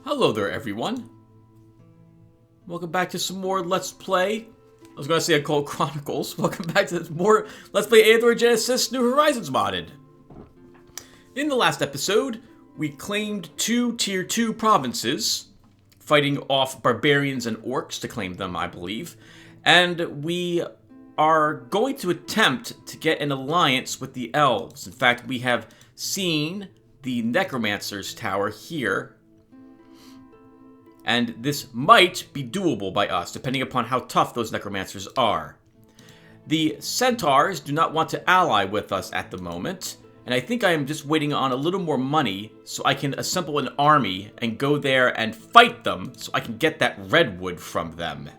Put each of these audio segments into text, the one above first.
Hello there, everyone. Welcome back to some more Let's Play. I was going to say Occult Chronicles. Welcome back to more Let's Play Eador Genesis New Horizons modded. In the last episode, we claimed 2 Tier 2 provinces, fighting off barbarians and orcs to claim them, I believe. And we are going to attempt to get an alliance with the elves. In fact, we have seen the Necromancer's Tower here. And this might be doable by us, depending upon how tough those necromancers are. The centaurs do not want to ally with us at the moment, and I think I am just waiting on a little more money so I can assemble an army and go there and fight them so I can get that redwood from them.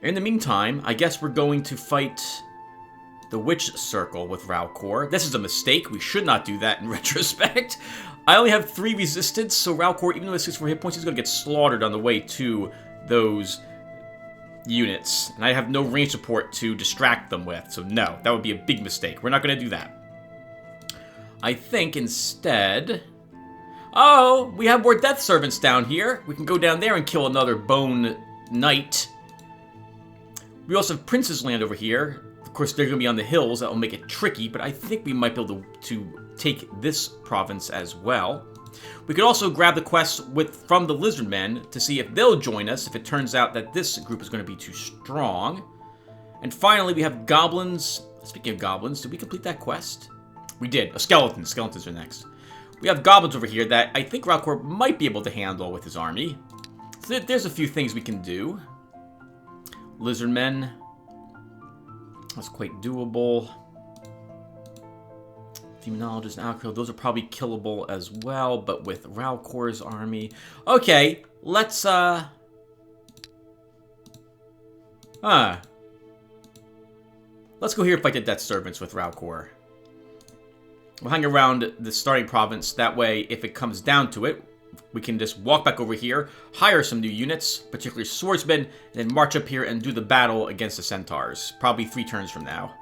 In the meantime, I guess we're going to fight the Witch Circle with Ralcor. This is a mistake. We should not do that in retrospect. I only have 3 resistance, so Ralcor, even though he has 64 hit points, he's going to get slaughtered on the way to those units. And I have no range support to distract them with, so no, that would be a big mistake. We're not going to do that. I think instead... Oh, we have more Death Servants down here. We can go down there and kill another Bone Knight. We also have Prince's Land over here. Of course, they're going to be on the hills. That will make it tricky, but I think we might be able to take this province as well. We could also grab the quest from the Lizardmen to see if they'll join us if it turns out that this group is going to be too strong. And finally, we have goblins. Speaking of goblins, did we complete that quest? We did. Skeletons. Skeletons are next. We have goblins over here that I think Ralcor might be able to handle with his army. So there's a few things we can do. Lizardmen. That's quite doable. Demonologist and Alchemist, those are probably killable as well, but with Ralcor's army. Okay, let's, Let's go here and fight the Death Servants with Ralcor. We'll hang around the starting province, that way, if it comes down to it, we can just walk back over here, hire some new units, particularly swordsmen, and then march up here and do the battle against the centaurs. Probably 3 turns from now.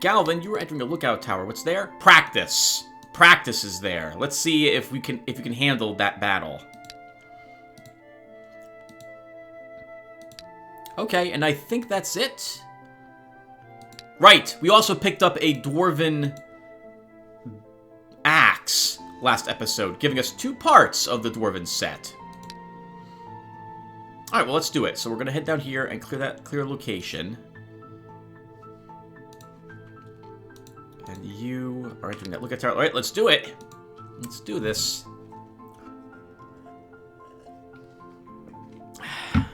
Galvin, you were entering a lookout tower. What's there? Practice. Practice is there. Let's see if we can handle that battle. Okay, and I think that's it. Right. We also picked up a dwarven axe last episode, giving us 2 parts of the dwarven set. All right, well, let's do it. So we're gonna head down here and clear location. And you are entering that lookout tower. All right, let's do it. Let's do this. I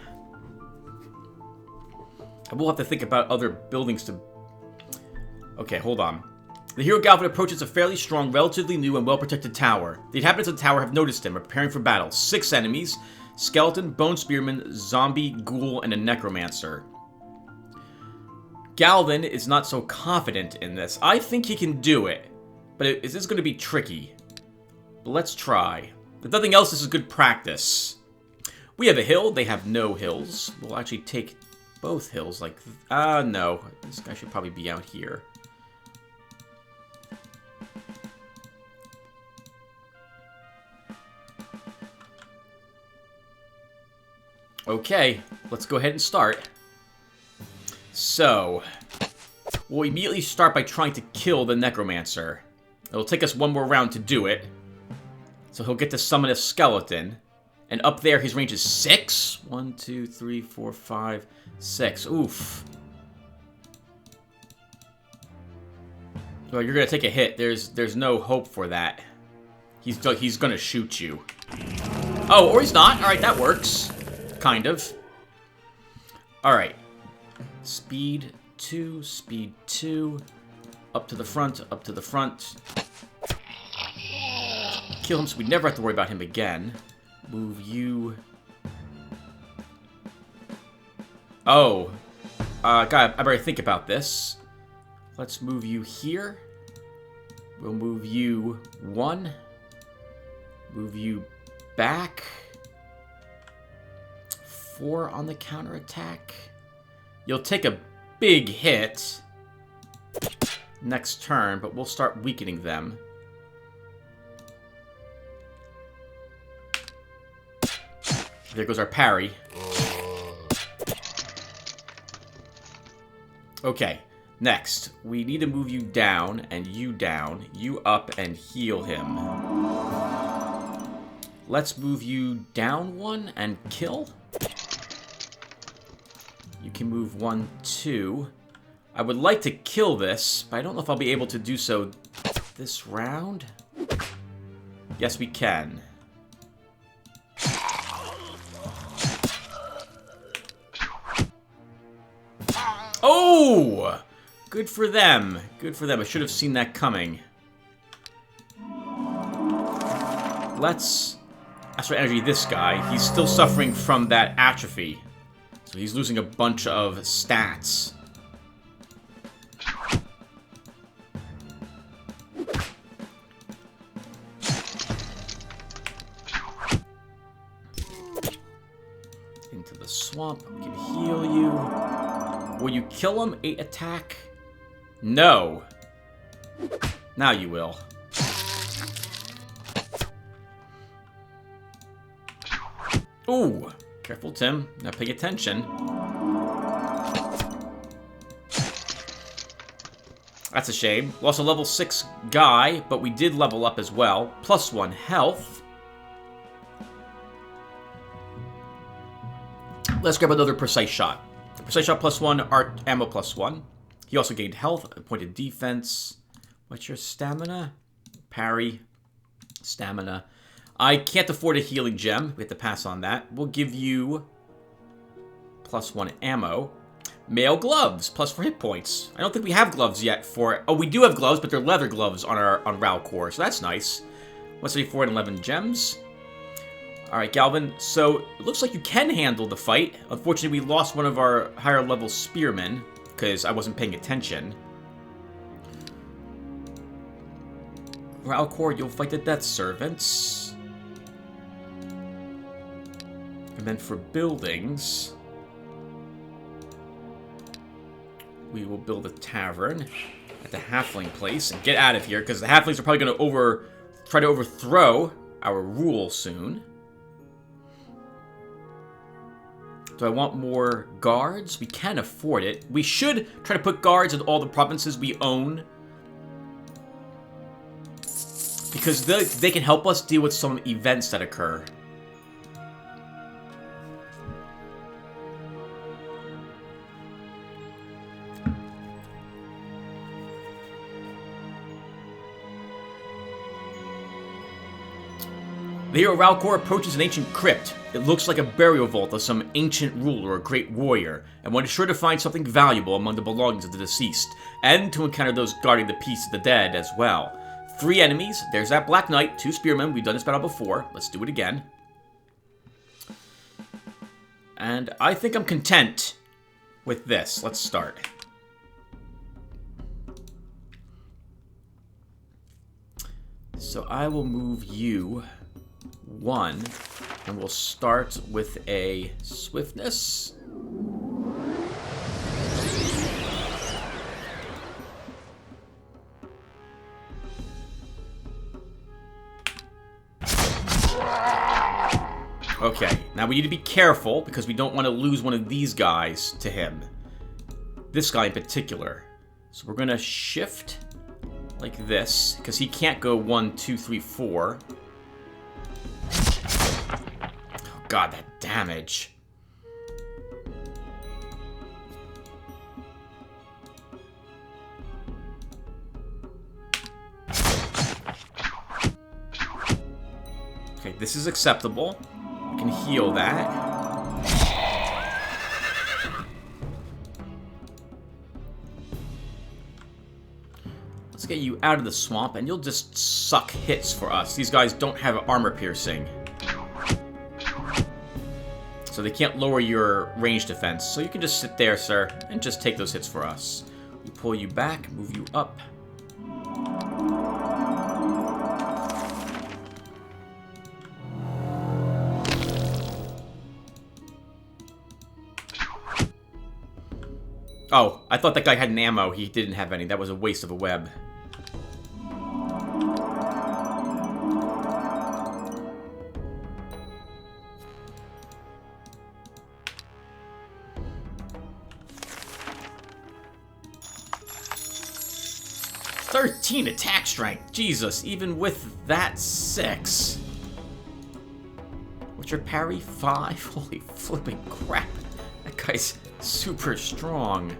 will have to think about other buildings to... Okay, hold on. The hero Galvin approaches a fairly strong, relatively new, and well-protected tower. The inhabitants of the tower have noticed him, preparing for battle. 6 enemies: skeleton, bone spearman, zombie, ghoul, and a necromancer. Galvin is not so confident in this. I think he can do it, but this is going to be tricky. But let's try. If nothing else, this is good practice. We have a hill. They have no hills. We'll actually take both hills like... no. This guy should probably be out here. Okay, let's go ahead and start. So, we'll immediately start by trying to kill the Necromancer. It'll take us 1 more round to do it. So he'll get to summon a skeleton. And up there, his range is 6? 1, 2, 3, 4, 5, 6. Oof. Well, you're going to take a hit. There's no hope for that. He's going to shoot you. Oh, or he's not. All right, that works. Kind of. All right. Speed 2, speed 2. Up to the front, up to the front. Kill him so we never have to worry about him again. Move you. Oh. God, I better think about this. Let's move you here. We'll move you 1. Move you back. 4 on the counterattack. You'll take a big hit next turn, but we'll start weakening them. There goes our parry. Okay, next. We need to move you down, you up, and heal him. Let's move you down 1 and kill. You can move 1, 2. I would like to kill this, but I don't know if I'll be able to do so this round. Yes, we can. Oh! Good for them. Good for them. I should have seen that coming. Let's Astral Energy this guy. He's still suffering from that atrophy. So he's losing a bunch of stats. Into the swamp. We can heal you. Will you kill him? 8 attack? No. Now you will. Ooh. Careful, Tim. Now pay attention. That's a shame. Lost a level 6 guy, but we did level up as well. +1 health. Let's grab another Precise Shot. Precise Shot +1, art ammo +1. He also gained health, pointed defense. What's your stamina? Parry. Stamina. I can't afford a healing gem. We have to pass on that. We'll give you +1 ammo. Mail gloves, +4 hit points. I don't think we have gloves yet for... Oh, we do have gloves, but they're leather gloves on Ralcor, so that's nice. 174 and 11 gems. Alright, Galvin, so it looks like you can handle the fight. Unfortunately, we lost one of our higher level spearmen, because I wasn't paying attention. Ralcor, you'll fight the Death Servants. And then for buildings, we will build a tavern at the Halfling place and get out of here, because the Halflings are probably going to try to overthrow our rule soon. Do I want more guards? We can afford it. We should try to put guards in all the provinces we own, because they can help us deal with some events that occur. The hero Ralcor approaches an ancient crypt. It looks like a burial vault of some ancient ruler or great warrior, and one is sure to find something valuable among the belongings of the deceased, and to encounter those guarding the peace of the dead as well. 3 enemies. There's that Black Knight, 2 spearmen. We've done this battle before. Let's do it again. And I think I'm content with this. Let's start. So I will move you 1, and we'll start with a swiftness. Okay, now we need to be careful because we don't want to lose one of these guys to him. This guy in particular. So we're going to shift like this, because he can't go 1, 2, 3, 4. God, that damage. Okay, this is acceptable. We can heal that. Let's get you out of the swamp, and you'll just suck hits for us. These guys don't have armor piercing, so they can't lower your range defense. So you can just sit there, sir, and just take those hits for us. We pull you back, move you up. Oh, I thought that guy had an ammo. He didn't have any. That was a waste of a web. 13 attack strength. Jesus, even with that 6. What's your parry? 5? Holy flipping crap. That guy's super strong.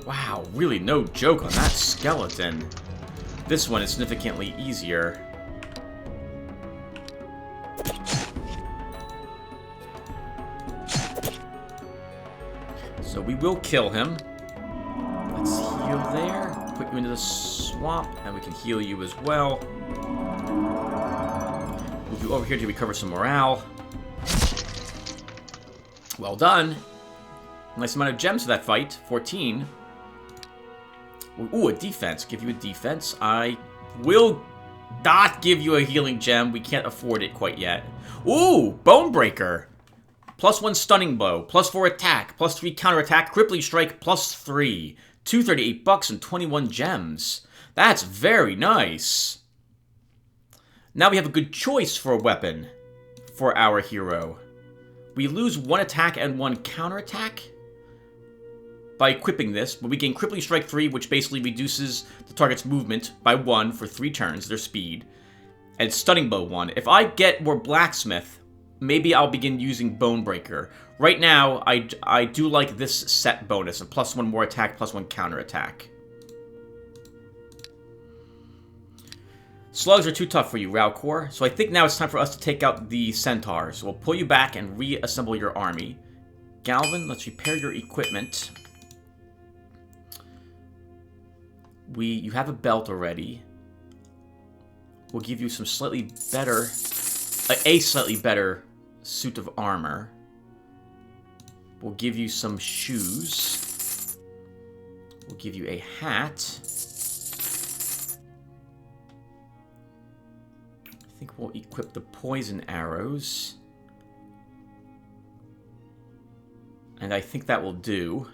Wow, really no joke on that skeleton. This one is significantly easier. So we will kill him. Let's heal there. Put you into the swamp, and we can heal you as well. Move you over here to recover some morale. Well done. Nice amount of gems for that fight. 14. Ooh, a defense. Give you a defense. I will not give you a healing gem. We can't afford it quite yet. Ooh, Bone Breaker. +1 stunning blow, +4 attack, +3 counterattack, crippling strike, +3. $238 and 21 gems. That's very nice. Now we have a good choice for a weapon for our hero. We lose 1 attack and 1 counterattack by equipping this, but we gain crippling strike 3, which basically reduces the target's movement by 1 for 3 turns, their speed, and stunning blow 1. If I get more blacksmith, maybe I'll begin using Bone Breaker. Right now, I do like this set bonus, a +1 more attack, +1 counterattack. Slugs are too tough for you, Raukor, so I think now it's time for us to take out the centaurs. So we'll pull you back and reassemble your army. Galvin, let's repair your equipment. You have a belt already. We'll give you some slightly better, a slightly better suit of armor. We'll give you some shoes. We'll give you a hat. I think we'll equip the poison arrows. And I think that will do.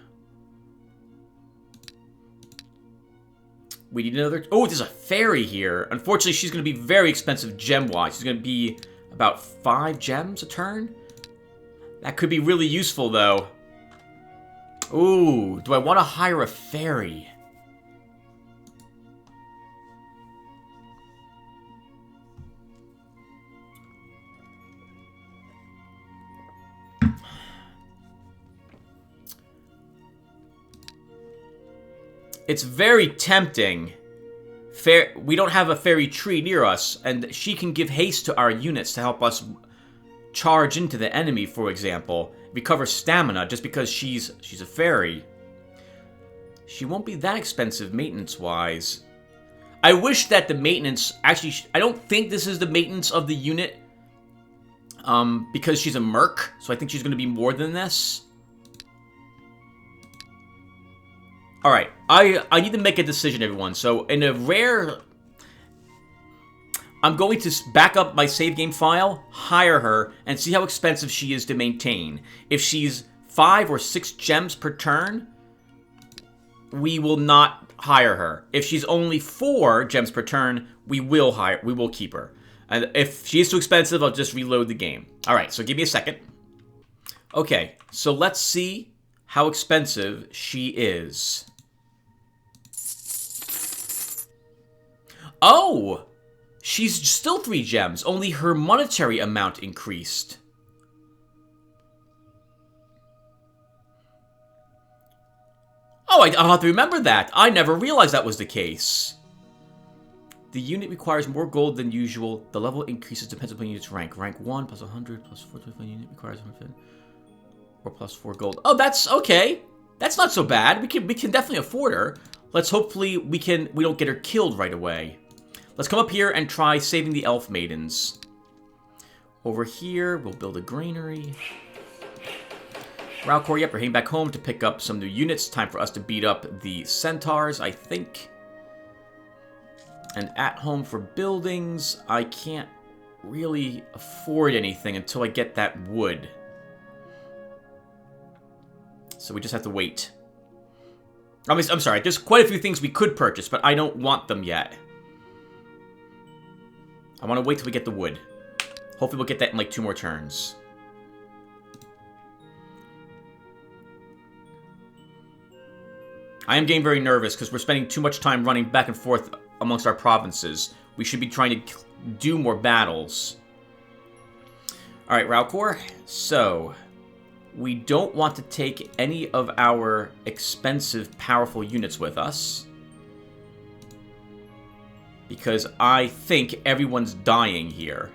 We need another... Oh, there's a fairy here. Unfortunately, she's going to be very expensive gem-wise. She's going to be about 5 gems a turn. That could be really useful, though. Ooh, do I want to hire a fairy? It's very tempting. We don't have a fairy tree near us, and she can give haste to our units to help us charge into the enemy, for example. Recover stamina just because she's a fairy. She won't be that expensive maintenance-wise. I wish that the maintenance... Actually, I don't think this is the maintenance of the unit. Because she's a merc, so I think she's going to be more than this. Alright, I need to make a decision, everyone. So, in a rare... I'm going to back up my save game file, hire her, and see how expensive she is to maintain. If she's 5 or 6 gems per turn, we will not hire her. If she's only 4 gems per turn, we will keep her. And if she is too expensive, I'll just reload the game. Alright, so give me a second. Okay, so let's see how expensive she is. Oh! She's still 3 gems, only her monetary amount increased. Oh, I'll have to remember that. I never realized that was the case. The unit requires more gold than usual. The level increases depends upon unit's rank. Rank 1 plus 100 plus 425 unit requires 150 or plus 4 gold. Oh, that's okay. That's not so bad. We can definitely afford her. Let's hopefully we don't get her killed right away. Let's come up here and try saving the elf maidens. Over here, we'll build a granary. Raukor, yep, we're heading back home to pick up some new units. Time for us to beat up the centaurs, I think. And at home for buildings, I can't really afford anything until I get that wood. So we just have to wait. I'm sorry, there's quite a few things we could purchase, but I don't want them yet. I want to wait till we get the wood. Hopefully we'll get that in like 2 more turns. I am getting very nervous because we're spending too much time running back and forth amongst our provinces. We should be trying to do more battles. Alright, Raukor. So, we don't want to take any of our expensive, powerful units with us. Because I think everyone's dying here.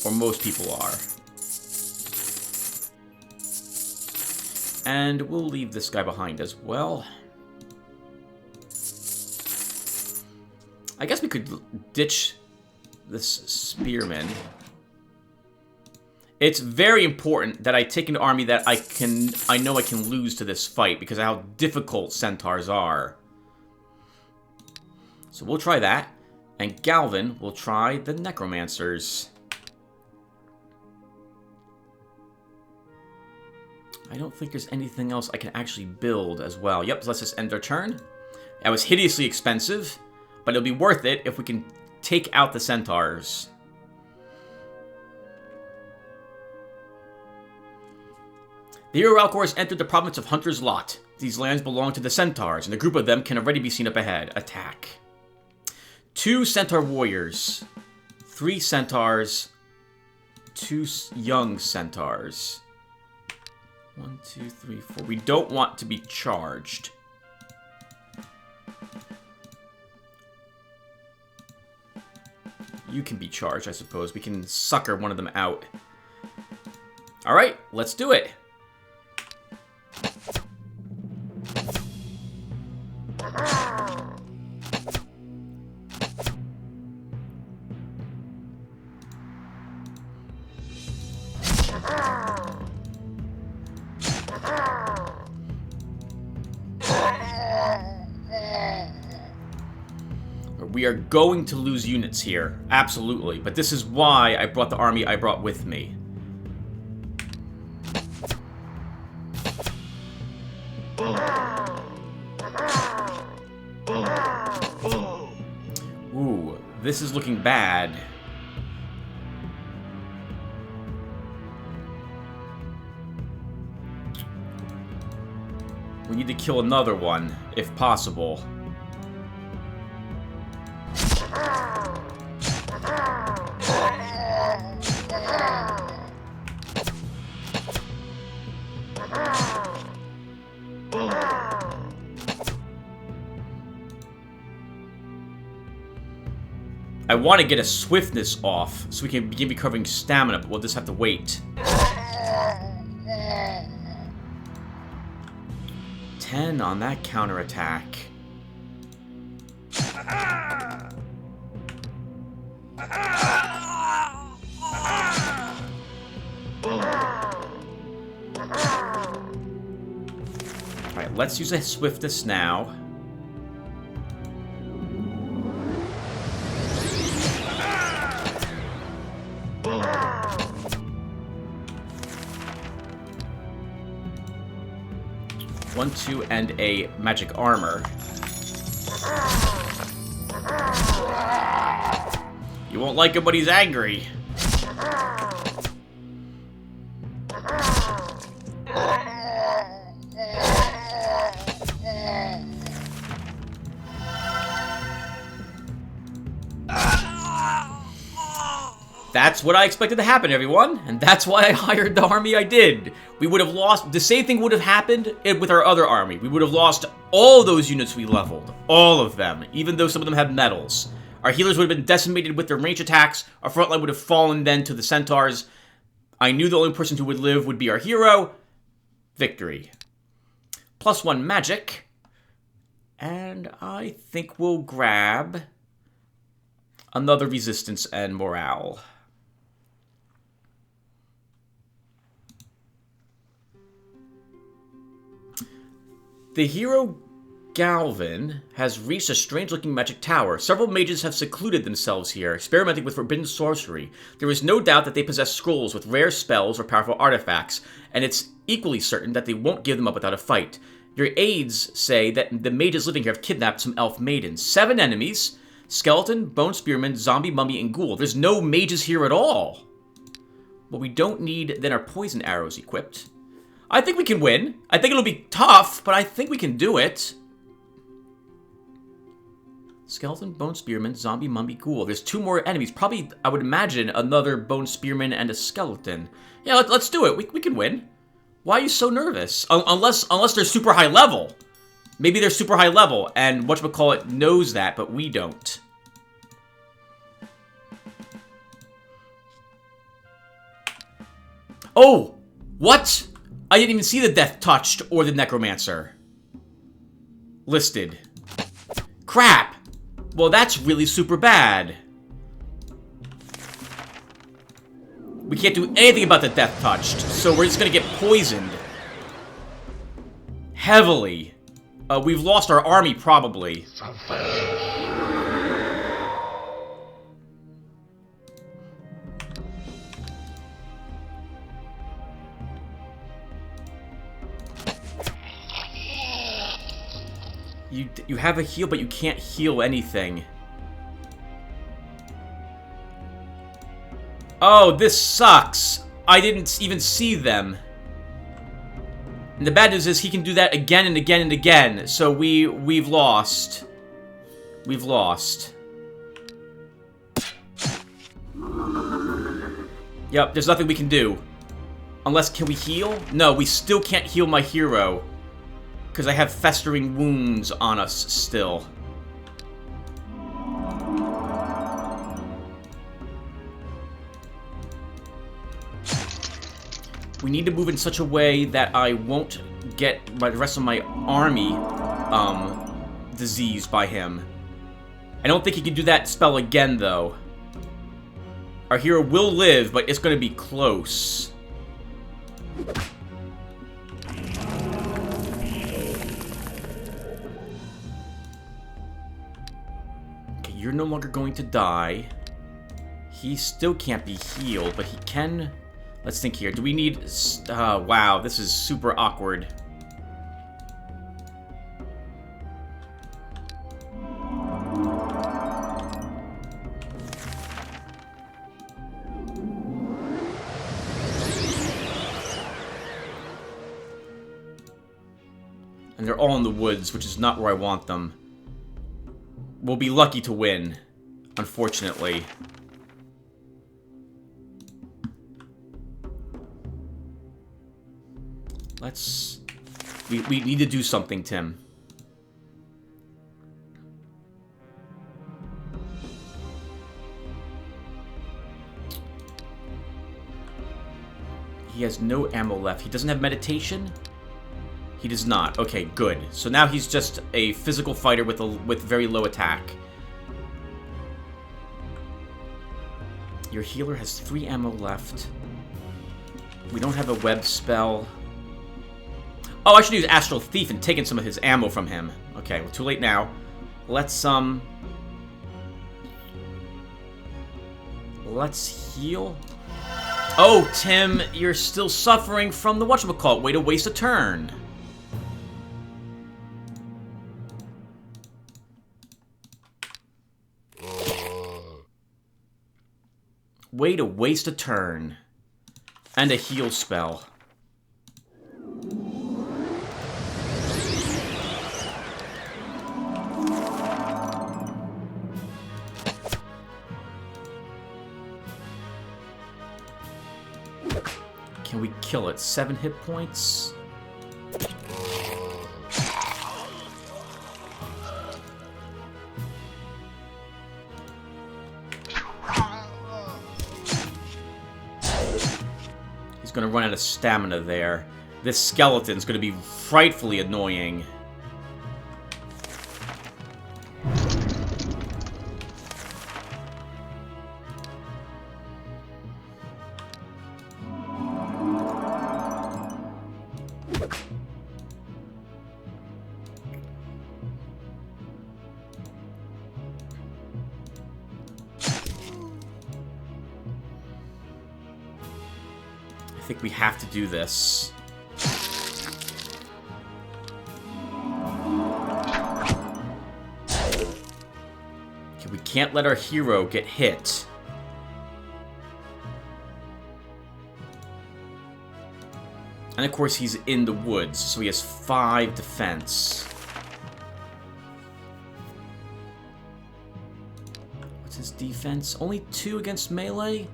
Or most people are. And we'll leave this guy behind as well. I guess we could ditch this spearman. It's very important that I take an army that I know I can lose to this fight because of how difficult centaurs are. So we'll try that. And Galvin will try the necromancers. I don't think there's anything else I can actually build as well. Yep, so let's just end our turn. That was hideously expensive, but it'll be worth it if we can take out the centaurs. The hero Raukor has entered the province of Hunter's Lot. These lands belong to the centaurs, and a group of them can already be seen up ahead. Attack. 2 centaur warriors. 3 centaurs. 2 young centaurs. 1, 2, 3, 4. We don't want to be charged. You can be charged, I suppose. We can sucker one of them out. Alright, let's do it. We are going to lose units here, absolutely. But this is why I brought the army I brought with me. Ooh, this is looking bad. We need to kill another one, if possible. I want to get a swiftness off so we can begin recovering stamina, but we'll just have to wait. 10 on that counterattack. Alright, let's use a swiftness now. One, 2, and a magic armor. You won't like him, but he's angry. That's what I expected to happen, everyone, and that's why I hired the army I did. We would have lost, the same thing would have happened with our other army. We would have lost all those units we leveled, all of them, even though some of them had medals. Our healers would have been decimated with their range attacks, our front line would have fallen then to the centaurs. I knew the only person who would live would be our hero. Victory. +1 magic, and I think we'll grab another resistance and morale. The hero Galvin has reached a strange-looking magic tower. Several mages have secluded themselves here, experimenting with forbidden sorcery. There is no doubt that they possess scrolls with rare spells or powerful artifacts, and it's equally certain that they won't give them up without a fight. Your aides say that the mages living here have kidnapped some elf maidens. 7 enemies: skeleton, bone spearman, zombie, mummy, and ghoul. There's no mages here at all. What we don't need then are poison arrows equipped. I think we can win. I think it'll be tough, but I think we can do it. Skeleton, Bone Spearman, Zombie, Mummy, Ghoul. There's 2 more enemies. Probably, I would imagine, another Bone Spearman and a Skeleton. Yeah, let's do it. We can win. Why are you so nervous? Unless they're super high level. Maybe they're super high level, and whatchamacallit knows that, but we don't. Oh! What? I didn't even see the Death Touched or the Necromancer listed. Crap! Well, that's really super bad. We can't do anything about the Death Touched, so we're just gonna get poisoned. Heavily. We've lost our army, probably. You have a heal, but you can't heal anything. Oh, this sucks. I didn't even see them. And the bad news is he can do that again and again and again. So we've lost. We've lost. Yep, there's nothing we can do. Unless, can we heal? No, we still can't heal my hero. Because I have festering wounds on us still. We need to move in such a way that I won't get the rest of my army diseased by him. I don't think he can do that spell again, though. Our hero will live, but it's going to be close. Okay, you're no longer going to die. He still can't be healed, but he can... Let's think here. Do we need... wow, this is super awkward. And they're all in the woods, which is not where I want them. We'll be lucky to win, unfortunately. Let's... We need to do something, Tim. He has no ammo left. He doesn't have meditation? He does not. Okay, good. So now he's just a physical fighter with very low attack. Your healer has 3 ammo left. We don't have a web spell. Oh, I should use Astral Thief and taken some of his ammo from him. Okay, well, too late now. Let's heal. Oh, Tim, you're still suffering from the whatchamacallit. Way to waste a turn. Way to waste a turn. And a heal spell. Can we kill it? 7 hit points? He's gonna run out of stamina there. This skeleton's gonna be frightfully annoying. I think we have to do this. Okay, we can't let our hero get hit. And of course he's in the woods, so he has 5 defense. What's his defense? Only 2 against melee?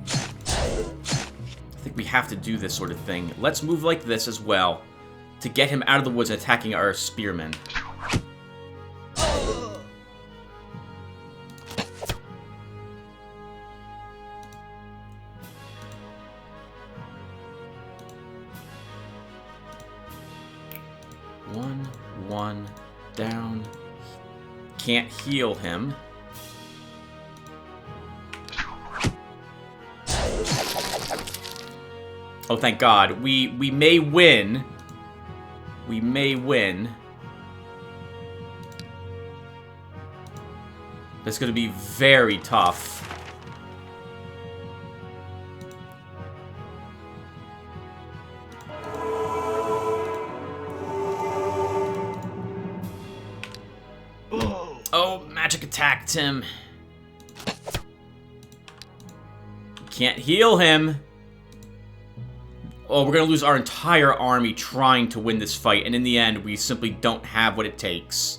I think we have to do this sort of thing. Let's move like this as well, to get him out of the woods and attacking our spearmen. One down. Can't heal him. Oh, thank God. We may win. We may win. It's going to be very tough. Oh, magic attacked him. Can't heal him. Oh, we're going to lose our entire army trying to win this fight, and in the end, we simply don't have what it takes.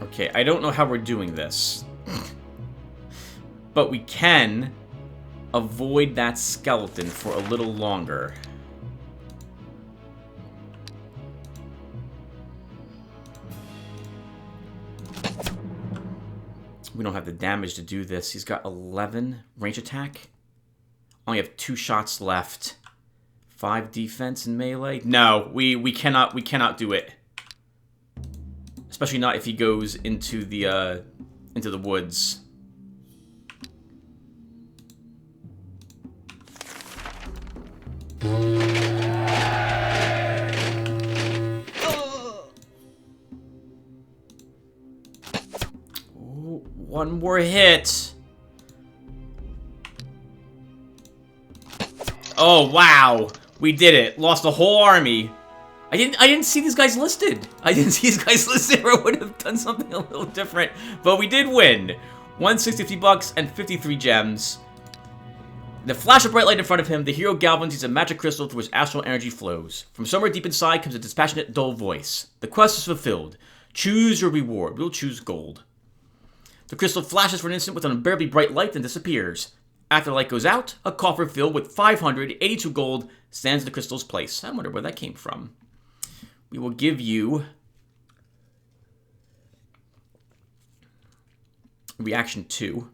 Okay, I don't know how we're doing this. But we can avoid that skeleton for a little longer. We don't have the damage to do this. He's got 11 range attack. Only have 2 shots left. 5 defense and melee. No, we cannot do it. Especially not if he goes into the woods. Ooh, one more hit. Oh wow, we did it! Lost the whole army. I didn't see these guys listed. I didn't see these guys listed, or I would have done something a little different. But we did win. 163 bucks and 53 gems. The flash of bright light in front of him, the hero Galvin sees a magic crystal through which astral energy flows. From somewhere deep inside comes a dispassionate, dull voice. The quest is fulfilled. Choose your reward. We'll choose gold. The crystal flashes for an instant with an unbearably bright light and disappears. After the light goes out, a coffer filled with 582 gold stands in the crystal's place. I wonder where that came from. We will give you reaction 2.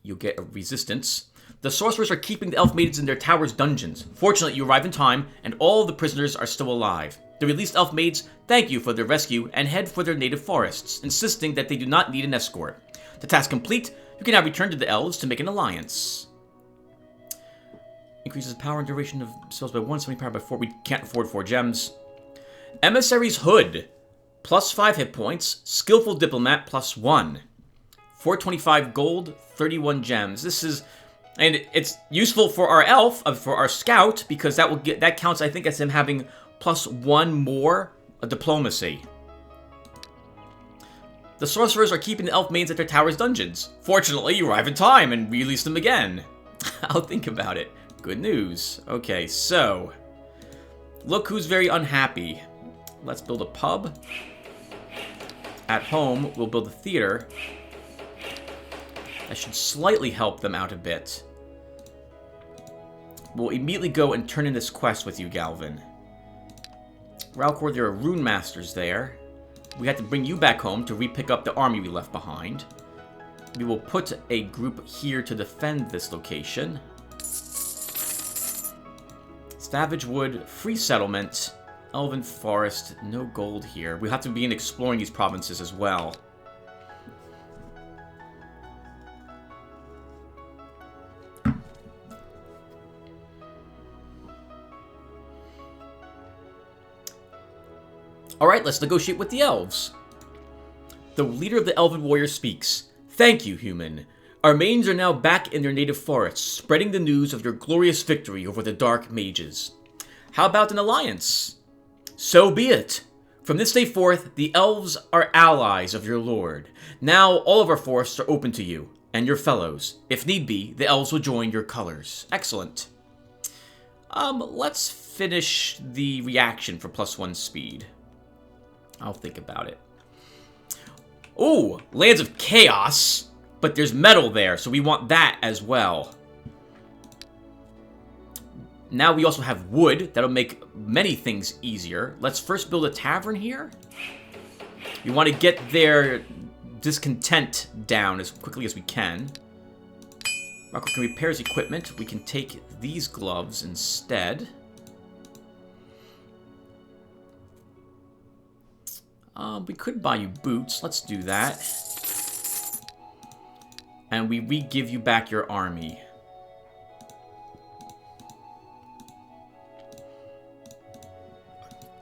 You'll get a resistance. The sorcerers are keeping the elf maidens in their tower's dungeons. Fortunately, you arrive in time, and all of the prisoners are still alive. The released elf maids thank you for their rescue and head for their native forests, insisting that they do not need an escort. The task complete, you can now return to the elves to make an alliance. Increases power and duration of spells by 1, 70 power by 4. We can't afford 4 gems. Emissary's Hood, plus 5 hit points. Skillful Diplomat, plus 1. 425 gold, 31 gems. This is, and it's useful for our elf, for our scout, because that counts, I think, as him having plus 1 more diplomacy. The sorcerers are keeping the elf maidens at their tower's dungeons. Fortunately, you arrive in time and release them again. I'll think about it. Good news. Okay, so look who's very unhappy. Let's build a pub. At home, we'll build a theater. That should slightly help them out a bit. We'll immediately go and turn in this quest with you, Galvin. Ralcor, there are rune masters there. We have to bring you back home to re-pick up the army we left behind. We will put a group here to defend this location. Savage Wood, free settlement. Elven Forest, no gold here. We'll have to begin exploring these provinces as well. Alright, let's negotiate with the elves. The leader of the elven warriors speaks. Thank you, human. Our maidens are now back in their native forests, spreading the news of your glorious victory over the dark mages. How about an alliance? So be it. From this day forth, the elves are allies of your lord. Now all of our forests are open to you and your fellows. If need be, the elves will join your colors. Excellent. Let's finish the reaction for +1 speed. I'll think about it. Ooh, Lands of Chaos. But there's metal there, so we want that as well. Now we also have wood. That'll make many things easier. Let's first build a tavern here. We want to get their discontent down as quickly as we can. Rocco can repair his equipment. We can take these gloves instead. We could buy you boots. Let's do that. And we re-give you back your army.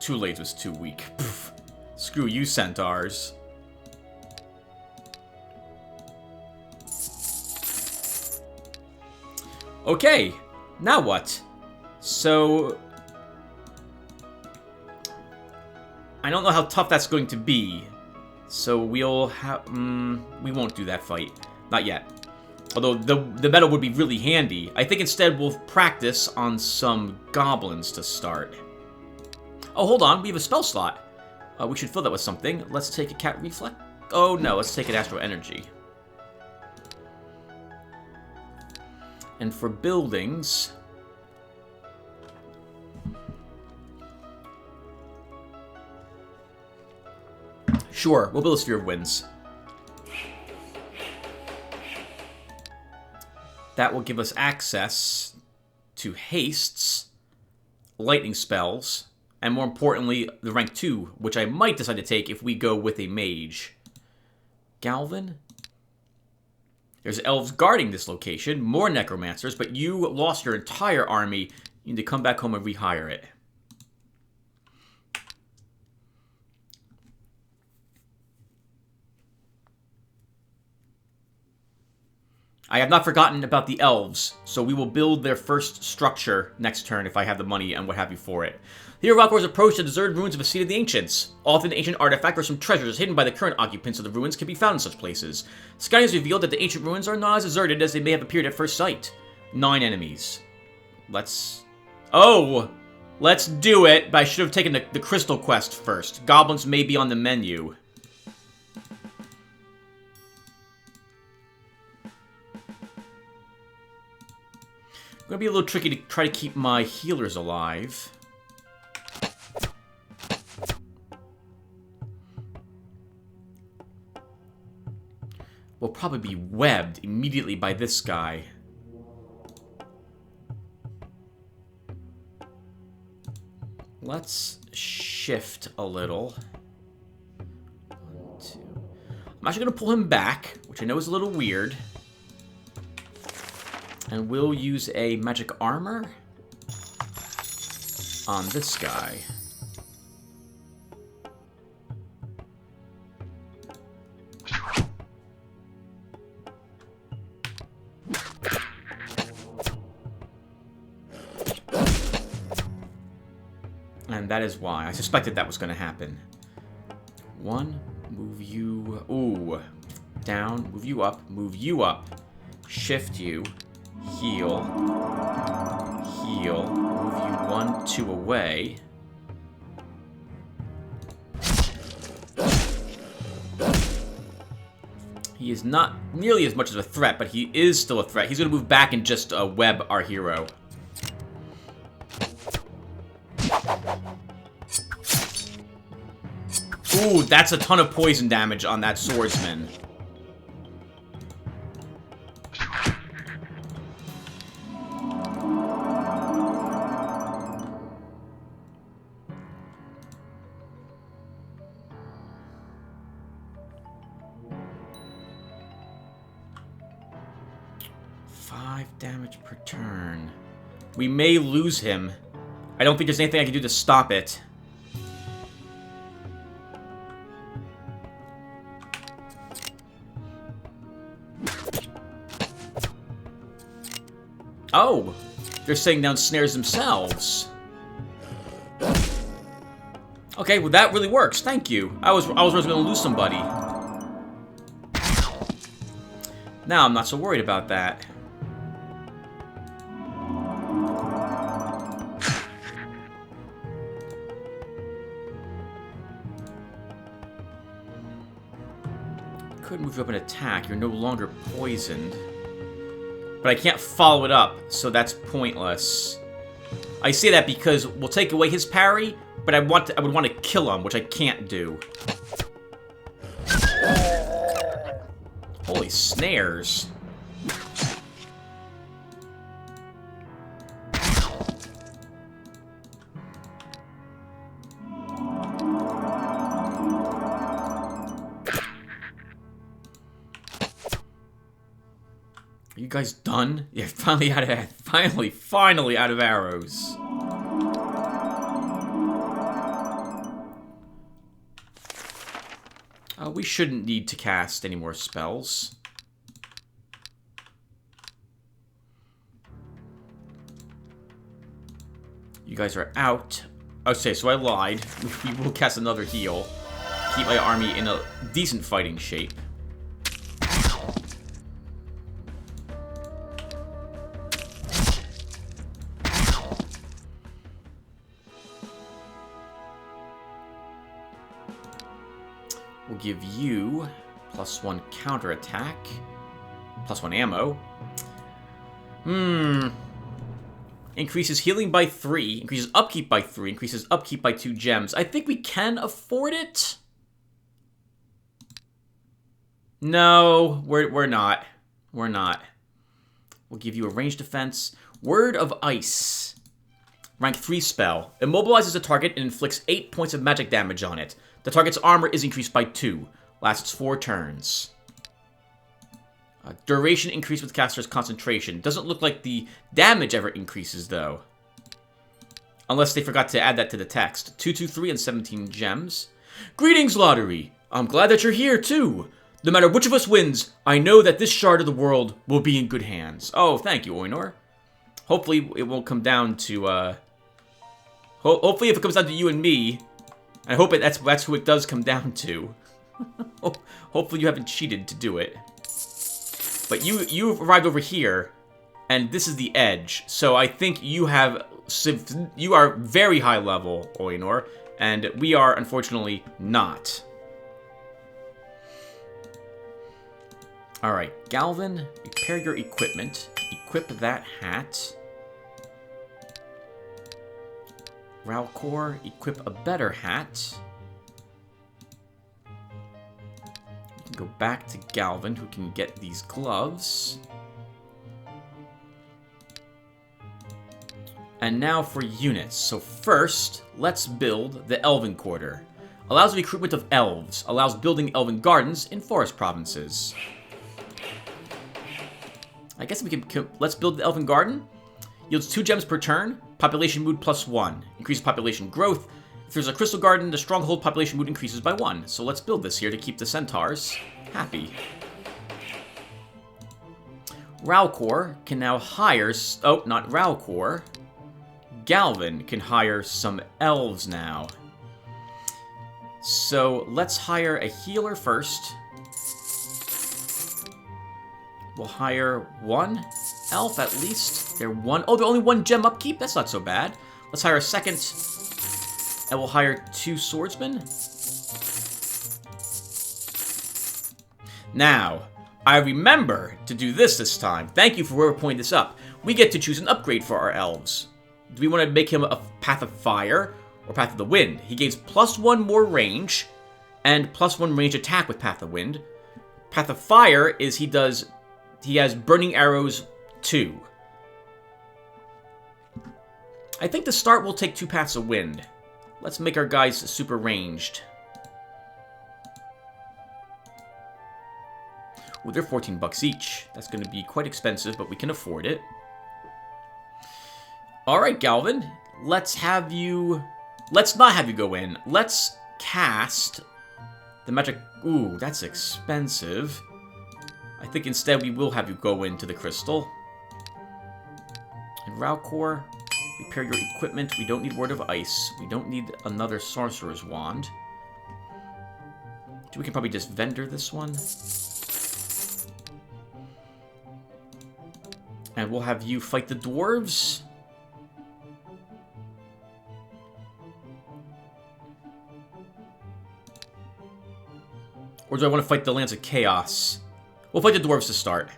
Too late was too weak. Poof. Screw you, centaurs. Okay, now what? So... I don't know how tough that's going to be. So we'll have... we won't do that fight. Not yet. Although the metal would be really handy. I think instead we'll practice on some goblins to start. Oh, hold on. We have a spell slot. We should fill that with something. Let's take a cat reflex. Oh, no. Let's take an astral energy. And for buildings... Sure. We'll build a Sphere of Winds. That will give us access to hastes, lightning spells, and more importantly, the rank 2, which I might decide to take if we go with a mage. Galvin? There's elves guarding this location, more necromancers, but you lost your entire army. You need to come back home and rehire it. I have not forgotten about the elves, so we will build their first structure next turn if I have the money and what have you for it. Here, Rockwar's approach the deserted ruins of a seat of the ancients. Often, ancient artifact or some treasures hidden by the current occupants of the ruins can be found in such places. Sky has revealed that the ancient ruins are not as deserted as they may have appeared at first sight. 9 enemies. Let's... Oh! Let's do it, but I should have taken the crystal quest first. Goblins may be on the menu. It's gonna be a little tricky to try to keep my healers alive. We'll probably be webbed immediately by this guy. Let's shift a little. 1, 2. I'm actually gonna pull him back, which I know is a little weird. And we'll use a magic armor on this guy. And that is why. I suspected that was going to happen. 1, move you... Ooh. Down, move you up, shift you. Heal. Heal. Move you 1, 2 away. He is not nearly as much of a threat, but he is still a threat. He's going to move back and just web our hero. Ooh, that's a ton of poison damage on that swordsman. Damage per turn. We may lose him. I don't think there's anything I can do to stop it. Oh, they're setting down snares themselves. Okay, well that really works. Thank you. I was going to lose somebody. Now I'm not so worried about that. Could move you up and attack. You're no longer poisoned. But I can't follow it up, so that's pointless. I say that because we'll take away his parry, but I would want to kill him, which I can't do. Holy snares. Are you guys done? Yeah, finally out of arrows. We shouldn't need to cast any more spells. You guys are out. Okay, so I lied. We will cast another heal. Keep my army in a decent fighting shape. We'll give you +1 counterattack, +1 ammo. Increases healing by 3, increases upkeep by 3, increases upkeep by 2 gems. I think we can afford it. No, we're not. We're not. We'll give you a ranged defense. Word of Ice. Rank 3 spell. Immobilizes a target and inflicts 8 points of magic damage on it. The target's armor is increased by 2. Lasts 4 turns. Duration increased with caster's concentration. Doesn't look like the damage ever increases, though. Unless they forgot to add that to the text. 2, 2, 3, and 17 gems. Greetings, Lotaeri! I'm glad that you're here, too. No matter which of us wins, I know that this shard of the world will be in good hands. Oh, thank you, Eador. Hopefully it won't come down to, hopefully if it comes down to you and me, I hope that's who it does come down to. Hopefully you haven't cheated to do it. But you've arrived over here, and this is the edge. So I think you are very high level, Eador, and we are unfortunately not. All right, Galvin, repair your equipment. Equip that hat. Ralcor, equip a better hat. We can go back to Galvin, who can get these gloves. And now for units. So first, let's build the Elven Quarter. Allows recruitment of elves. Allows building elven gardens in forest provinces. I guess we can let's build the Elven Garden. Yields 2 gems per turn. Population mood +1. Increases population growth. If there's a crystal garden, the stronghold population mood increases by 1. So let's build this here to keep the centaurs happy. Ralcor can now hire... Oh, not Ralcor. Galvin can hire some elves now. So let's hire a healer first. We'll hire 1 elf at least. They're only 1 gem upkeep? That's not so bad. Let's hire a second. And we'll hire 2 swordsmen. Now, I remember to do this time. Thank you for whoever pointed this up. We get to choose an upgrade for our elves. Do we want to make him a Path of Fire or Path of the Wind? He gains +1 more range and +1 range attack with Path of Wind. Path of Fire is he has Burning Arrows 2. I think to start we'll take 2 Paths of Wind. Let's make our guys super ranged. Ooh, they're 14 bucks each. That's going to be quite expensive, but we can afford it. Alright, Galvin. Let's not have you go in. Let's cast the magic... Ooh, that's expensive. I think instead we will have you go into the crystal. Ralcor, repair your equipment. We don't need Word of Ice. We don't need another Sorcerer's Wand. We can probably just vendor this one. And we'll have you fight the dwarves. Or do I want to fight the Lands of Chaos? We'll fight the dwarves to start.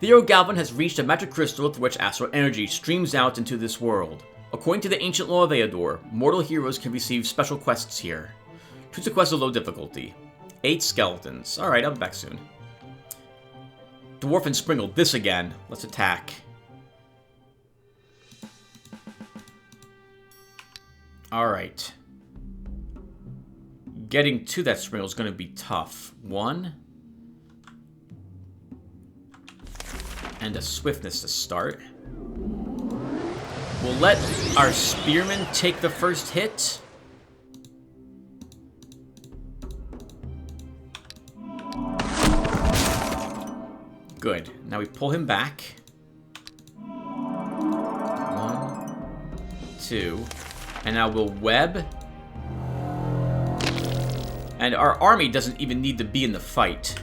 Theo Galvin has reached a magic crystal through which astral energy streams out into this world. According to the ancient law of Eador, mortal heroes can receive special quests here. Choose a quest of low difficulty. 8 skeletons. Alright, I'll be back soon. Dwarf and Springle, this again. Let's attack. Alright. Getting to that Springle is going to be tough. 1. And a Swiftness to start. We'll let our Spearmen take the first hit. Good. Now we pull him back. 1, 2. And now we'll web. And our army doesn't even need to be in the fight.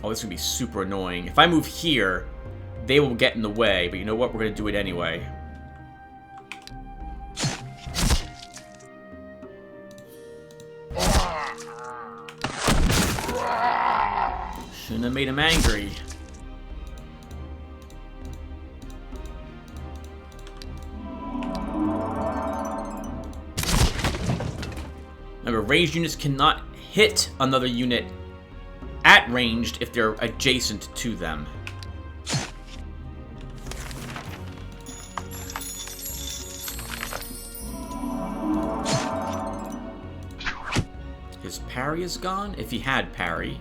Oh, this is going to be super annoying. If I move here, they will get in the way. But you know what? We're going to do it anyway. Shouldn't have made him angry. Remember, ranged units cannot hit another unit at ranged if they're adjacent to them. His parry is gone? If he had parry.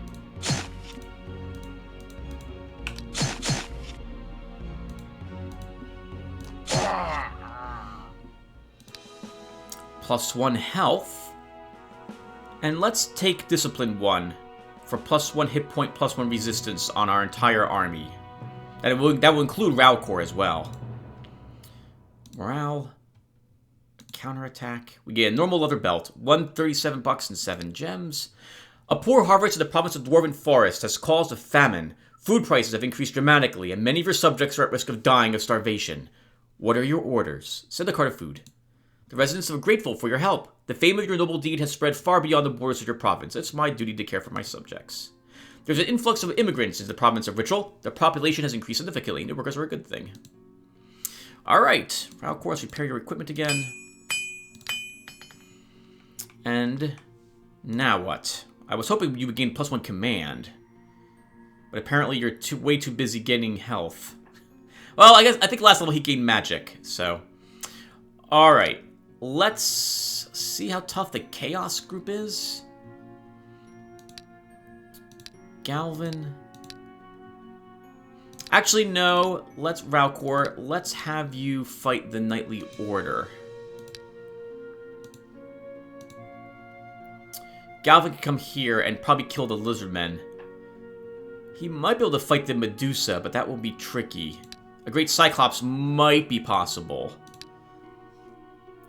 +1 health. And let's take Discipline 1 for +1 hit point, +1 resistance on our entire army. That will include Ralcor as well. Morale. Counterattack. We get a normal leather belt. 137 bucks and 7 gems. A poor harvest in the province of Dwarven Forest has caused a famine. Food prices have increased dramatically, and many of your subjects are at risk of dying of starvation. What are your orders? Send a cart of food. The residents are grateful for your help. The fame of your noble deed has spread far beyond the borders of your province. It's my duty to care for my subjects. There's an influx of immigrants into the province of Ritual. The population has increased significantly. New workers are a good thing. Alright. Of course, repair your equipment again. And now what? I was hoping you would gain +1 command. But apparently you're way too busy gaining health. Well, I think last level he gained magic, so. Alright. Let's see how tough the Chaos group is. Galvin. Actually, no. Let's Ralcor. Let's have you fight the Knightly Order. Galvin can come here and probably kill the Lizardmen. He might be able to fight the Medusa, but that will be tricky. A Great Cyclops might be possible.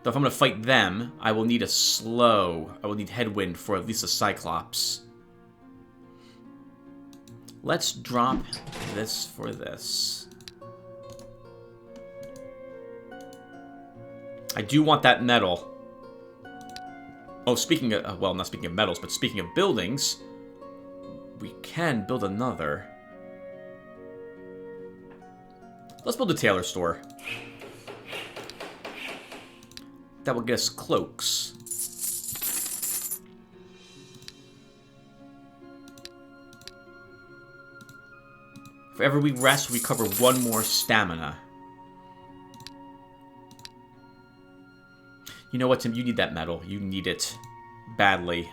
Though if I'm going to fight them, I will need I will need Headwind for at least a Cyclops. Let's drop this for this. I do want that medal. Oh, speaking of, well, not speaking of medals, but speaking of buildings, we can build another. Let's build a tailor store. That will get us cloaks. For every we rest, we recover 1 more stamina. You know what, Tim? You need that medal. You need it badly.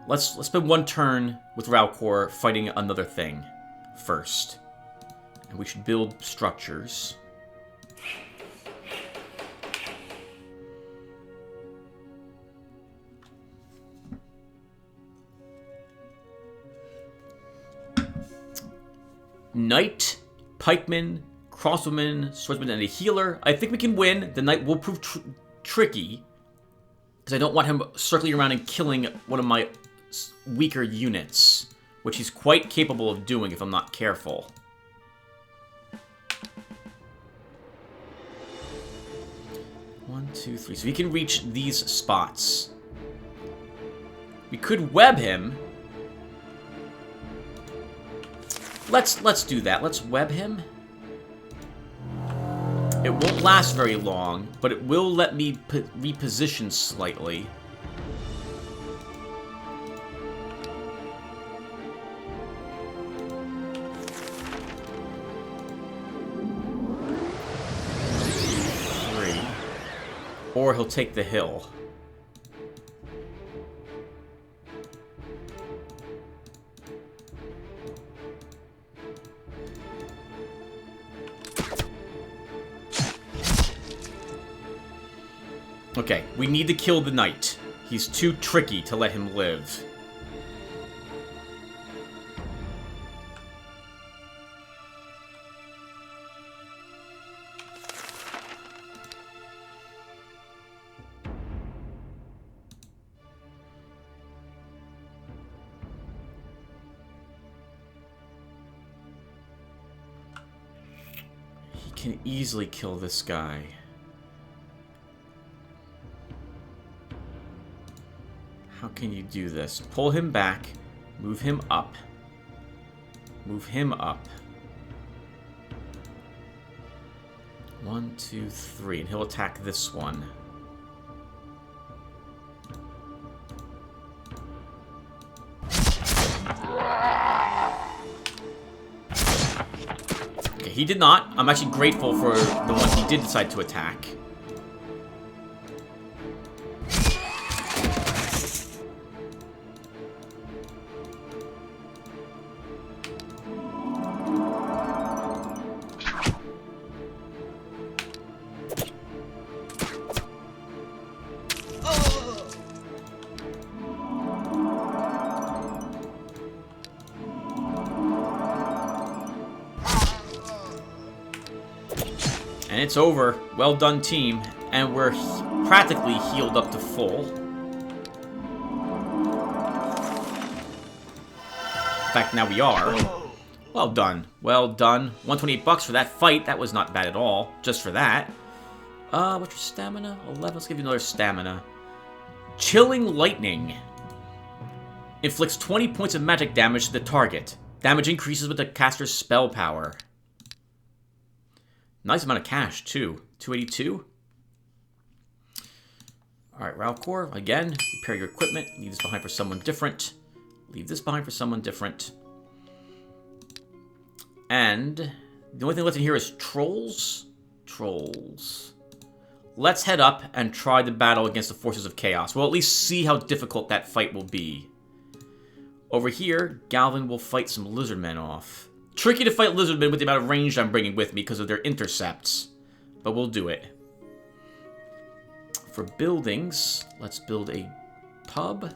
Let's spend one turn with Ralcor fighting another thing first. And we should build structures. Knight, pikeman, crossbowman, swordsman, and a healer. I think we can win. The knight will prove tricky, because I don't want him circling around and killing one of my weaker units, which he's quite capable of doing if I'm not careful. One, two, three. So he can reach these spots. We could web him. Let's do that. Let's web him. It won't last very long, but it will let me reposition slightly. Or he'll take the hill. Okay, we need to kill the knight. He's too tricky to let him live. He can easily kill this guy. How can you do this? Pull him back, move him up. Move him up. 1, 2, 3, and he'll attack this one. Okay, he did not. I'm actually grateful for the one he did decide to attack. And it's over. Well done, team. And we're practically healed up to full. In fact, now we are. Well done. Well done. 128 bucks for that fight. That was not bad at all. Just for that. What's your stamina? 11. Let's give you another stamina. Chilling Lightning. Inflicts 20 points of magic damage to the target. Damage increases with the caster's spell power. Nice amount of cash, too. 282. Alright, Ralcor, again, repair your equipment. Leave this behind for someone different. Leave this behind for someone different. And the only thing left in here is trolls. Trolls. Let's head up and try the battle against the forces of chaos. We'll at least see how difficult that fight will be. Over here, Galvin will fight some lizardmen off. Tricky to fight lizardmen with the amount of range I'm bringing with me because of their intercepts. But we'll do it. For buildings, let's build a pub.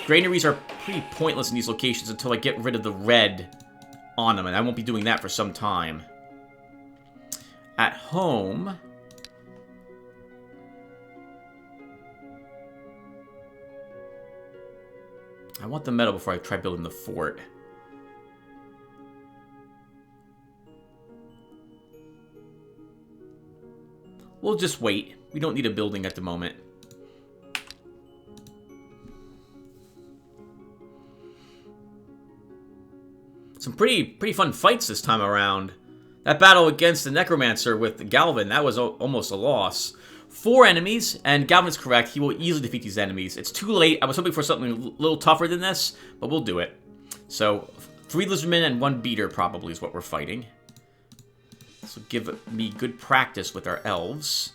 Granaries are pretty pointless in these locations until I get rid of the red on them, and I won't be doing that for some time. At home... I want the metal before I try building the fort. We'll just wait. We don't need a building at the moment. Some pretty fun fights this time around. That battle against the Necromancer with Galvin, that was almost a loss. 4 enemies, and Galvin's correct. He will easily defeat these enemies. It's too late. I was hoping for something a little tougher than this, but we'll do it. So, 3 lizardmen and 1 beater probably is what we're fighting. This will give me good practice with our elves.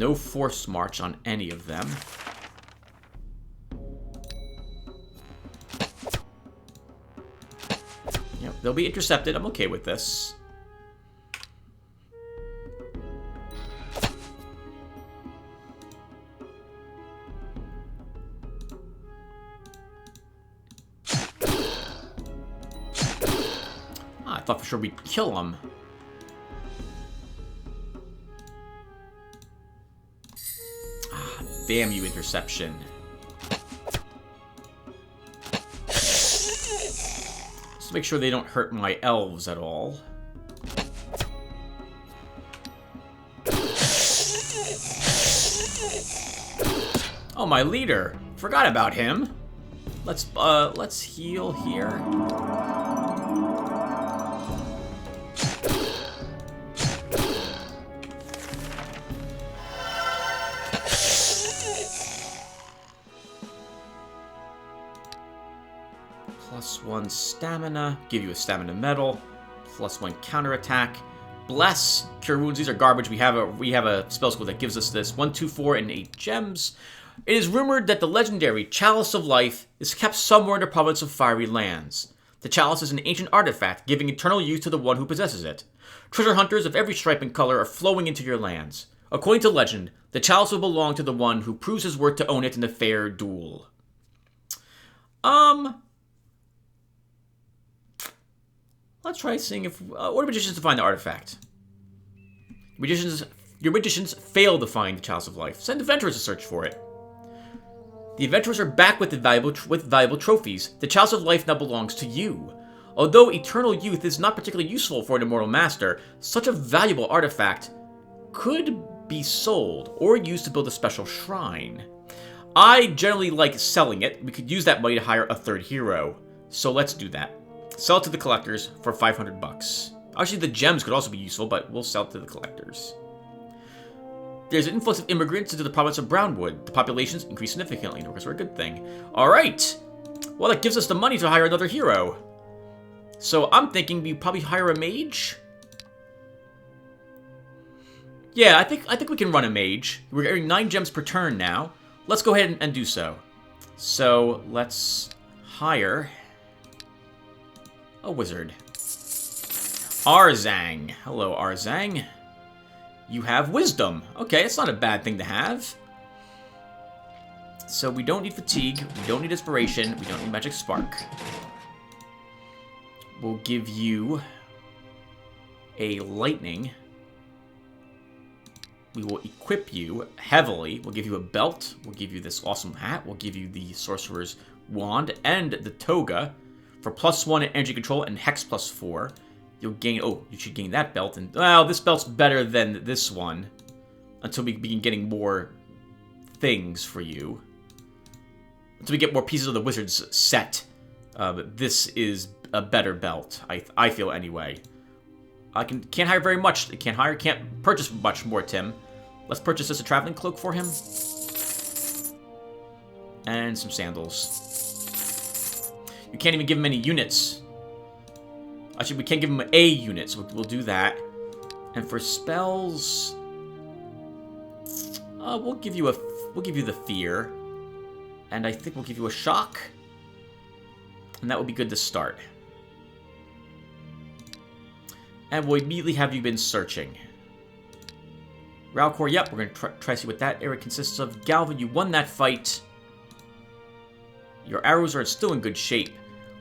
No forced march on any of them. Yep, they'll be intercepted. I'm okay with this. I thought for sure we'd kill them. Ah, damn you, interception. Just make sure they don't hurt my elves at all. Oh, my leader. Forgot about him. Let's heal here. +1 stamina, give you a stamina medal, +1 counterattack, bless, cure wounds. These are garbage. We have a spell school that gives us this. 1, 2, 4, and 8 gems. It is rumored that the legendary Chalice of Life is kept somewhere in the province of Fiery Lands. The chalice is an ancient artifact, giving eternal youth to the one who possesses it. Treasure hunters of every stripe and color are flowing into your lands. According to legend, the chalice will belong to the one who proves his worth to own it in a fair duel. Let's try seeing if... order magicians to find the artifact. Your magicians failed to find the Chalice of Life. Send adventurers to search for it. The adventurers are back with valuable trophies. The Chalice of Life now belongs to you. Although eternal youth is not particularly useful for an immortal master, such a valuable artifact could be sold or used to build a special shrine. I generally like selling it. We could use that money to hire a third hero. So let's do that. Sell it to the collectors for 500 bucks. Actually, the gems could also be useful, but we'll sell it to the collectors. There's an influx of immigrants into the province of Brownwood. The population's increased significantly, because we're a good thing. Alright! Well, that gives us the money to hire another hero. So I'm thinking we probably hire a mage? Yeah, I think we can run a mage. We're getting 9 gems per turn now. Let's go ahead and do so. So, let's hire a wizard. Arzang. Hello, Arzang. You have wisdom. Okay, it's not a bad thing to have. So we don't need fatigue, we don't need inspiration, we don't need magic spark. We'll give you a lightning. We will equip you heavily. We'll give you a belt. We'll give you this awesome hat. We'll give you the sorcerer's wand and the toga. For +1 energy control and hex +4, you'll gain... Oh, you should gain that belt. And well, this belt's better than this one. Until we begin getting more things for you. Until we get more pieces of the wizard's set. But this is a better belt, I feel anyway. I can't hire very much. Can't purchase much more, Tim. Let's purchase this a traveling cloak for him. And some sandals. You can't even give him any units. Actually, we can't give him a unit, so we'll do that. And for spells, we'll give you the fear, and I think we'll give you a shock, and that would be good to start. And we'll immediately have you been searching. Ralcor, yep, we're gonna try to see what that area consists of. Galvin, you won that fight. Your arrows are still in good shape.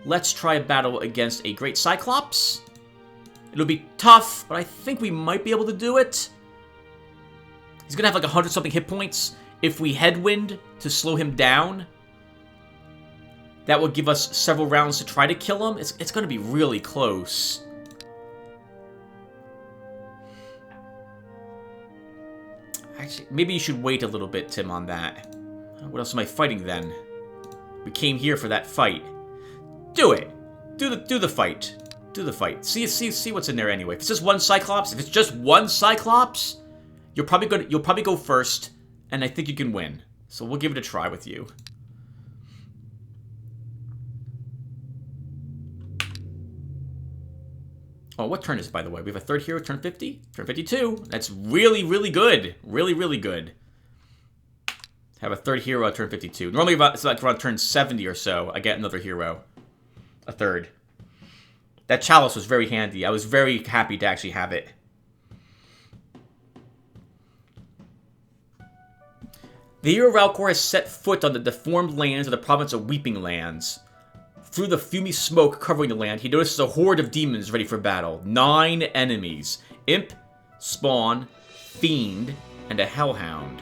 Let's try a battle against a Great Cyclops. It'll be tough, but I think we might be able to do it. He's gonna have like 100-something hit points. If we headwind to slow him down, that will give us several rounds to try to kill him. It's gonna be really close. Actually, maybe you should wait a little bit, Tim, on that. What else am I fighting then? We came here for that fight. Do it. Do the fight. Do the fight. See what's in there anyway. If it's just one Cyclops, if it's just one Cyclops, you'll probably go first, and I think you can win. So we'll give it a try with you. Oh, what turn is it, by the way? We have a third hero, turn 50? Turn 52. That's really, really good. Really, really good. Have a third hero at turn 52. Normally, it's like around turn 70 or so, I get another hero. A third. That chalice was very handy. I was very happy to actually have it. The hero Ralcor has set foot on the deformed lands of the province of Weeping Lands. Through the fumy smoke covering the land, he notices a horde of demons ready for battle. 9 enemies. Imp, Spawn, Fiend, and a Hellhound.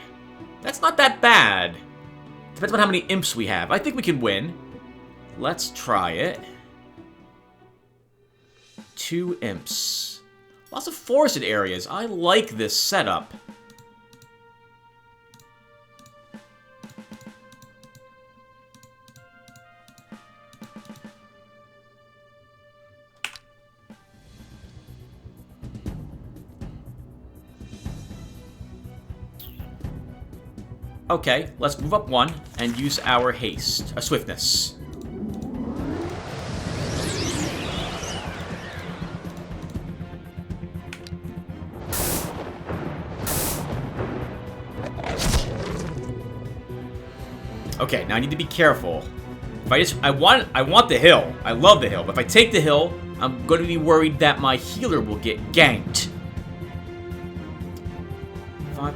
That's not that bad. Depends on how many imps we have. I think we can win. Let's try it. 2 imps. Lots of forested areas. I like this setup. Okay, let's move up 1 and use our haste, swiftness. Okay, now I need to be careful. If I want the hill. I love the hill, but if I take the hill, I'm going to be worried that my healer will get ganked.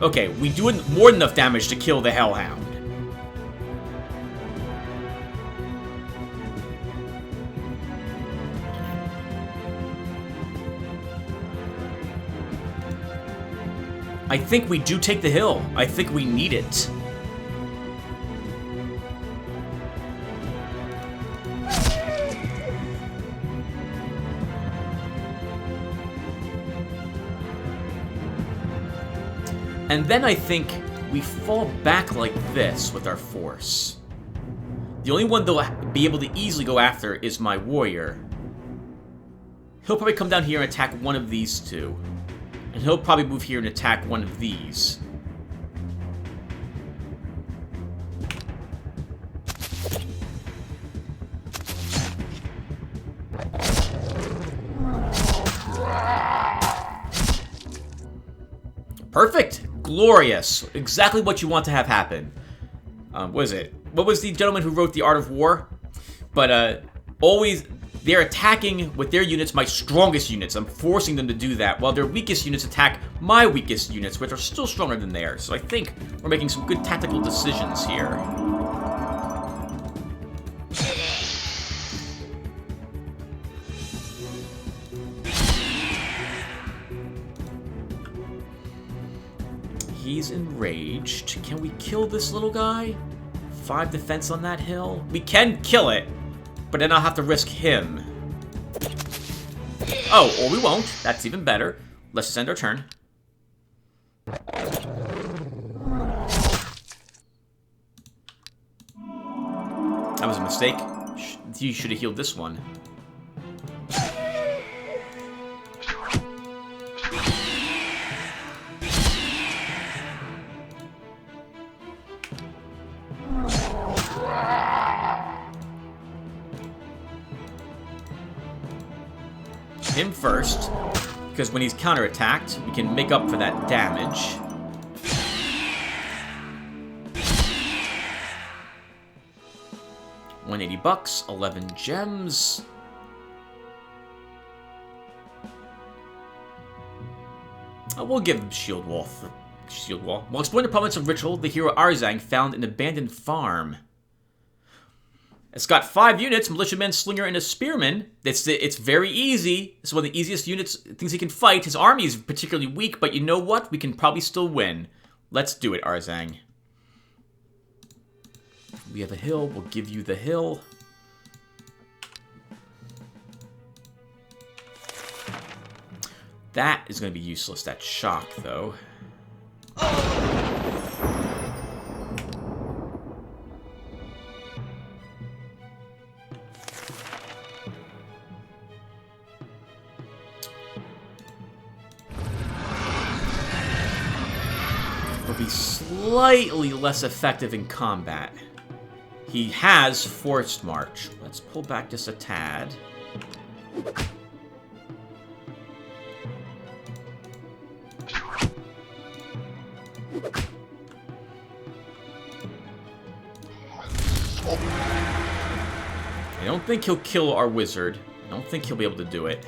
Okay, we do more than enough damage to kill the Hellhound. I think we do take the hill. I think we need it. And then I think we fall back like this with our force. The only one they'll be able to easily go after is my warrior. He'll probably come down here and attack one of these two. And he'll probably move here and attack one of these. Perfect! Glorious! Exactly what you want to have happen. What is it? What was the gentleman who wrote The Art of War? But, always, they're attacking with their units my strongest units. I'm forcing them to do that, while their weakest units attack my weakest units, which are still stronger than theirs. So I think we're making some good tactical decisions here. He's enraged. Can we kill this little guy? 5 defense on that hill? We can kill it, but then I'll have to risk him. Oh, or we won't. That's even better. Let's just end our turn. That was a mistake. You should have healed this one. Him first, because when he's counterattacked, we can make up for that damage. $180, 11 gems. We'll give him Shield Wall. While exploring the province of Ritual, the hero Arzang found an abandoned farm. It's got 5 units, Militiaman, Slinger, and a Spearman. It's very easy. It's one of the easiest things he can fight. His army is particularly weak, but you know what? We can probably still win. Let's do it, Arzang. We have a hill. We'll give you the hill. That is going to be useless, that shock, though. Will be slightly less effective in combat. He has Forced March. Let's pull back just a tad. I don't think he'll kill our wizard. I don't think he'll be able to do it.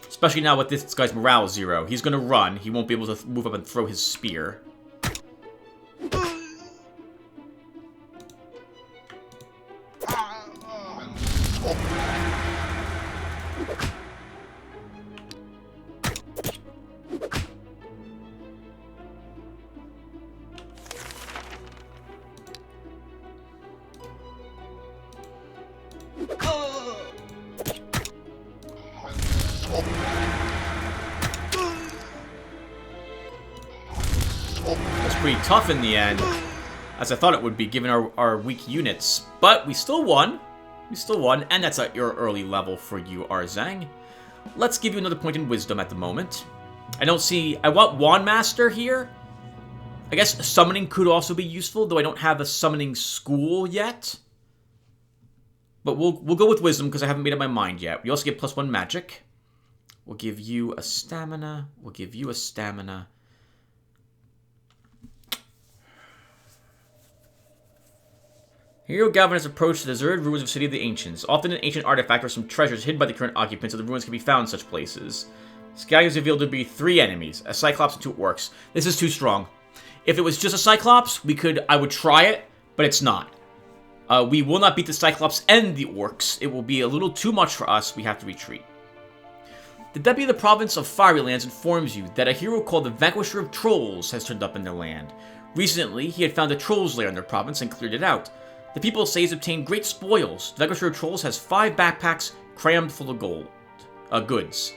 Especially now with this guy's morale 0. He's gonna run. He won't be able to move up and throw his spear. Pretty tough in the end, as I thought it would be, given our weak units. But we still won. We still won, and that's at your early level for you, Arzang. Let's give you another point in wisdom at the moment. I don't see... I want Wand Master here. I guess summoning could also be useful, though I don't have a summoning school yet. But we'll go with wisdom, because I haven't made up my mind yet. We also get +1 magic. We'll give you a stamina. We'll give you a stamina. Hero Galvin has approached the deserted ruins of City of the Ancients. Often an ancient artifact or some treasures hidden by the current occupants of the ruins can be found in such places. Scouting is revealed to be 3 enemies, a Cyclops and 2 orcs. This is too strong. If it was just a Cyclops, I would try it, but it's not. We will not beat the Cyclops and the orcs. It will be a little too much for us. We have to retreat. The deputy of the province of Fierylands informs you that a hero called the Vanquisher of Trolls has turned up in their land. Recently, he had found a troll's lair in their province and cleared it out. The people say he's obtained great spoils. The Vanquisher of Trolls has 5 backpacks crammed full of goods.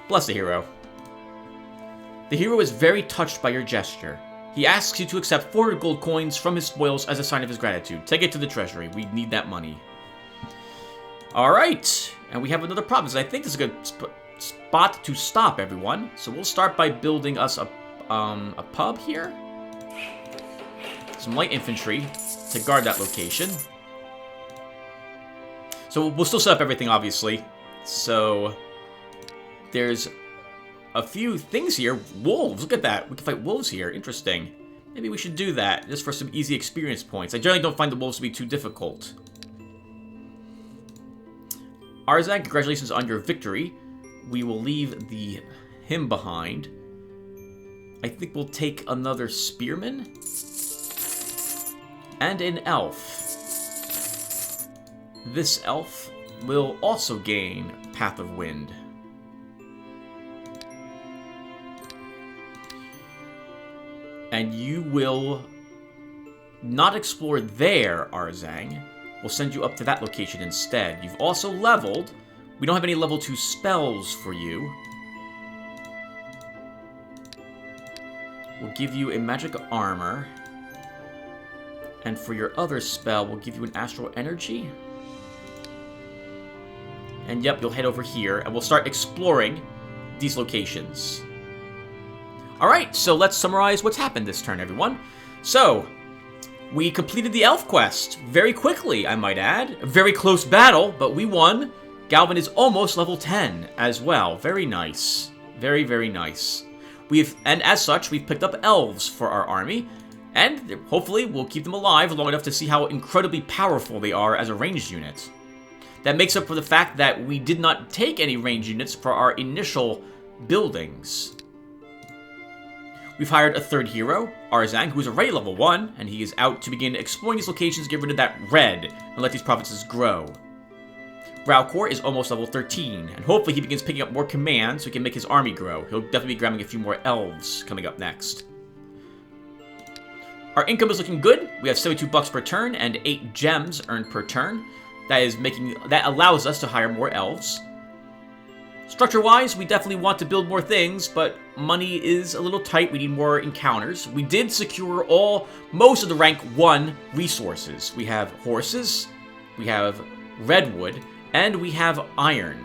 Bless the hero. The hero is very touched by your gesture. He asks you to accept 400 gold coins from his spoils as a sign of his gratitude. Take it to the treasury. We need that money. Alright, and we have another province. I think this is a good spot to stop, everyone. So we'll start by building us a pub here. Some light infantry to guard that location. So we'll still set up everything, obviously. So there's a few things here. Wolves, look at that. We can fight wolves here. Interesting. Maybe we should do that, just for some easy experience points. I generally don't find the wolves to be too difficult. Arzag, congratulations on your victory. We will leave him behind. I think we'll take another spearman. And an elf. This elf will also gain Path of Wind. And you will not explore there, Arzang. We'll send you up to that location instead. You've also leveled. We don't have any level 2 spells for you. We'll give you a magic armor. And for your other spell, we'll give you an astral energy. And yep, you'll head over here, and we'll start exploring these locations. Alright, so let's summarize what's happened this turn, everyone. So, we completed the elf quest very quickly, I might add. A very close battle, but we won. Galvin is almost level 10 as well. Very nice. Very, very nice. And as such, we've picked up elves for our army. And hopefully we'll keep them alive long enough to see how incredibly powerful they are as a ranged unit. That makes up for the fact that we did not take any ranged units for our initial buildings. We've hired a 3rd hero, Arzang, who is already level 1, and he is out to begin exploring these locations, get rid of that red, and let these provinces grow. Raukor is almost level 13, and hopefully he begins picking up more commands so he can make his army grow. He'll definitely be grabbing a few more elves coming up next. Our income is looking good. We have 72 bucks per turn and 8 gems earned per turn. That allows us to hire more elves. Structure-wise, we definitely want to build more things, but money is a little tight. We need more encounters. We did secure most of the rank 1 resources. We have horses, we have redwood, and we have iron.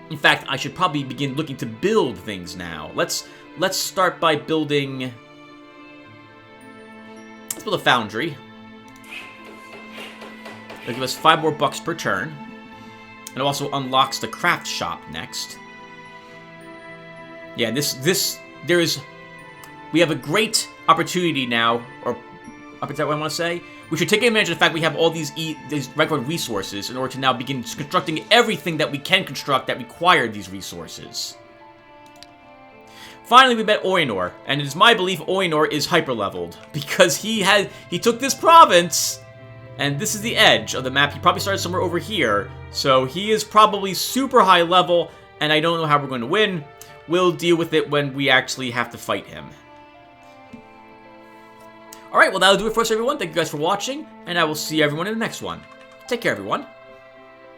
In fact, I should probably begin looking to build things now. Let's start by building... Let's build a foundry. It'll give us 5 more bucks per turn. And it also unlocks the craft shop next. Yeah, we have a great opportunity now, or is that what I want to say? We should take advantage of the fact we have all these regular resources in order to now begin constructing everything that we can construct that require these resources. Finally, we met Eador, and it is my belief Eador is hyper-leveled, because he took this province, and this is the edge of the map. He probably started somewhere over here, so he is probably super high level, and I don't know how we're going to win. We'll deal with it when we actually have to fight him. Alright, well that'll do it for us, everyone. Thank you guys for watching, and I will see everyone in the next one. Take care, everyone.